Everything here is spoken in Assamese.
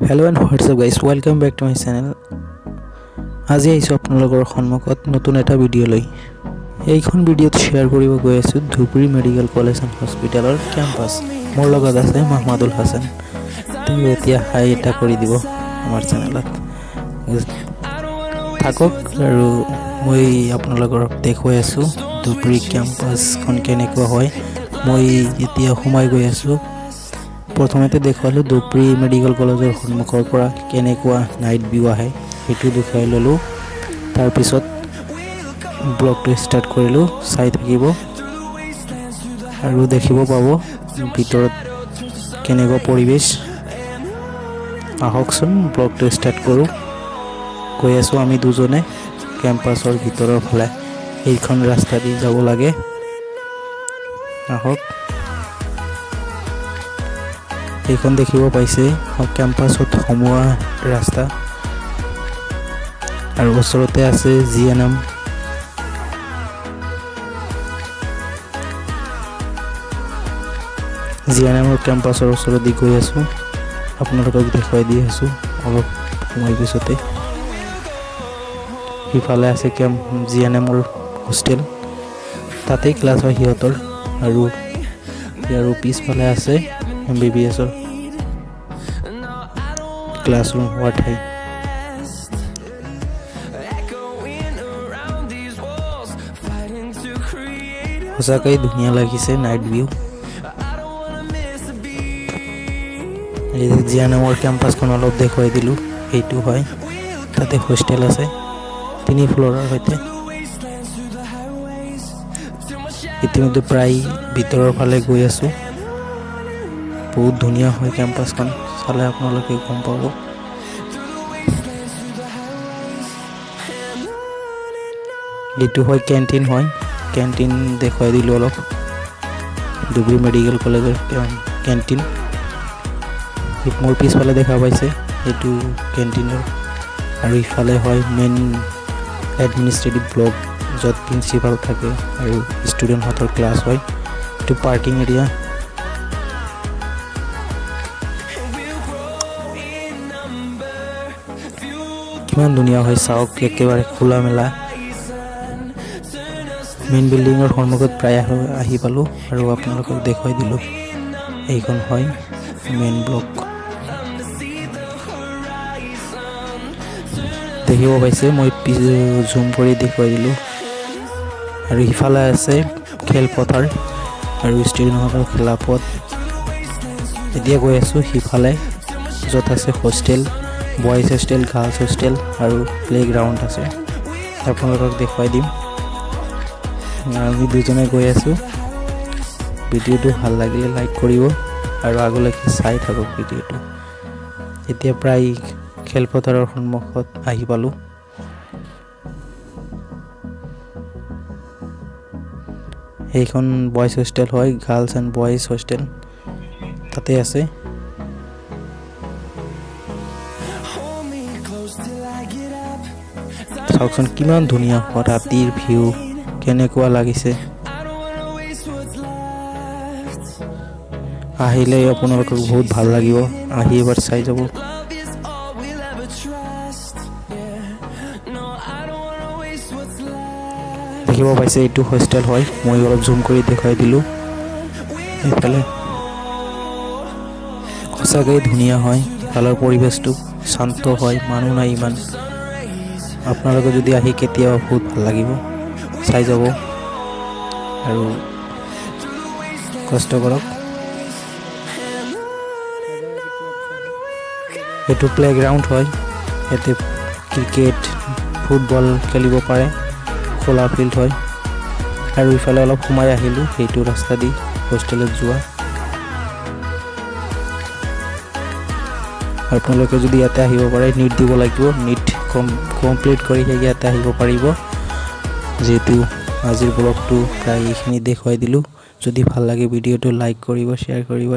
Hello and what's up guys, welcome back to my channel. আজি আহিছো আপোনালোকৰ সন্মুখত নতুন এটা ভিডিও লৈ। এইখন ভিডিওত শেয়াৰ কৰিব গৈ আছো ধুবুৰী মেডিকেল কলেজ এণ্ড হস্পিটেলৰ কেম্পাছ। মোৰ লগত আছে মাহমুদুল হাসান। তুমি এতিয়া হাই এটা কৰি দিব আমাৰ চেনেলত। থাকক আৰু মই আপোনালোকৰ দেখুৱাই আছো ধুবুৰী কেম্পাছখন কেনেকুৱা হয়। মই এতিয়া সোমাই গৈ আছো। প্ৰথমতে দেখুৱালো ধুবুৰী মেডিকেল কলেজৰ সন্মুখৰ পৰা কেনেকুৱা নাইট ভিউ আহে সেইটো দেখুৱাই ললো। তাৰ পিছত ব্লগটো ষ্টাৰ্ট কৰিলো, চাই থাকিব আৰু দেখিব পাব ভিতৰত কেনেকুৱা পৰিবেশ। আহকচোন ব্লগটো ষ্টাৰ্ট কৰো। গৈ আছো আমি দুজনে কেম্পাছৰ ভিতৰৰ ফালে। এইখন ৰাস্তা দি যাব লাগে। আহক। এইখন দেখিব পাইছে কেম্পাছত সোমোৱা ৰাস্তা আৰু ওচৰতে আছে জিএনএম। জিএনএমৰ কেম্পাছৰ ওচৰত গৈ আছো, আপোনালোকক দেখুৱাই দি আছো অলপ সময় পিছতে। ইফালে আছে জিএনএমৰ হোষ্টেল, তাতেই ক্লাছ হয় সিহঁতৰ। আৰু পিছফালে আছে MBBSৰ ক্লাছৰুম হোৱা ঠাই। সঁচাকৈ ধুনীয়া লাগিছে নাইট ভিউ। এই জিএনএমৰ কেম্পাছখন অলপ দেখুৱাই দিলোঁ। এইটো হয়, তাতে হোষ্টেল আছে 3 ফ্ল'ৰৰ সৈতে। ইতিমধ্যে প্ৰায় ভিতৰৰ ফালে গৈ আছো। বহুত ধুনীয়া হয় কেম্পাছখন, চালে আপোনালোকে গম পাব। এইটো হয় কেণ্টিন হয়, কেণ্টিন দেখুৱাই দিলোঁ অলপ। ধুবুৰী মেডিকেল কলেজৰ কেণ্টিন মোৰ পিছফালে দেখা পাইছে, এইটো কেণ্টিনৰ। আৰু ইফালে হয় মেইন এডমিনিষ্ট্ৰেটিভ ব্লক, য'ত প্ৰিন্সিপাল থাকে আৰু ষ্টুডেণ্টহঁতৰ ক্লাছ হয়। এইটো পাৰ্কিং এৰিয়া। কিমান ধুনীয়া হয় চাওক, একেবাৰে খোলা মেলা। মেইন বিল্ডিঙৰ সন্মুখত প্ৰায় আহি পালোঁ আৰু আপোনালোকক দেখুৱাই দিলোঁ। এইখন হয় মেইন ব্লক। দেখিব পাইছে, মই জুম কৰি দেখুৱাই দিলোঁ। আৰু ইফালে আছে খেলপথাৰ আৰু ষ্টুডেণ্টহঁতৰ খেলাপথ। এতিয়া গৈ আছোঁ সিফালে, য'ত আছে hostel, boys hostel, girls hostel আৰু প্লেগ্ৰাউণ্ড আছে। আপোনালোকক দেখুৱাই দিম। আমি দুজনে গৈ আছোঁ। ভিডিঅ'টো ভাল লাগিলে লাইক কৰিব আৰু আগলৈকে চাই থাকক ভিডিঅ'টো। এতিয়া প্ৰায় খেলপথাৰৰ সন্মুখত আহি পালোঁ। এইখন বইজ হোষ্টেল হয়, গাৰ্লছ এণ্ড বইজ হোষ্টেল তাতে আছে। চাওকচোন কিমান ধুনীয়া ৰাতিৰ ভিউ, কেনেকুৱা লাগিছে। আহিলে আপোনালোকক বহুত ভাল লাগিব, আহি এবাৰ চাই যাব। দেখিব পাইছে এইটো হোষ্টেল হয়, মই অলপ জুম কৰি দেখুৱাই দিলোঁ। এইফালে সঁচাকৈ ধুনীয়া হয়, ইফালৰ পৰিৱেশটো শান্ত হয়, মানুহ নাই ইমান। আপোনালোকে যদি আহি কেতিয়াবা বহুত ভাল লাগিব, চাই যাব আৰু কষ্ট কৰক। এইটো প্লেগ্ৰাউণ্ড হয়, ইয়াতে ক্ৰিকেট ফুটবল খেলিব পাৰে, খোলা ফিল্ড হয়। আৰু ইফালে অলপ সোমাই আহিলোঁ, সেইটো ৰাস্তা দি হোষ্টেলত যোৱা। আপোনালোকে যদি ইয়াতে আহিব পাৰে, নীট দিব লাগিব, নীট কমপ্লিট কৰি ইয়াতে আহিব পাৰিব। যিহেতু আজিৰ ব্লগটো প্ৰায় এইখিনি দেখুৱাই দিলোঁ। যদি ভাল লাগে ভিডিঅ'টো লাইক কৰিব, শ্বেয়াৰ কৰিব।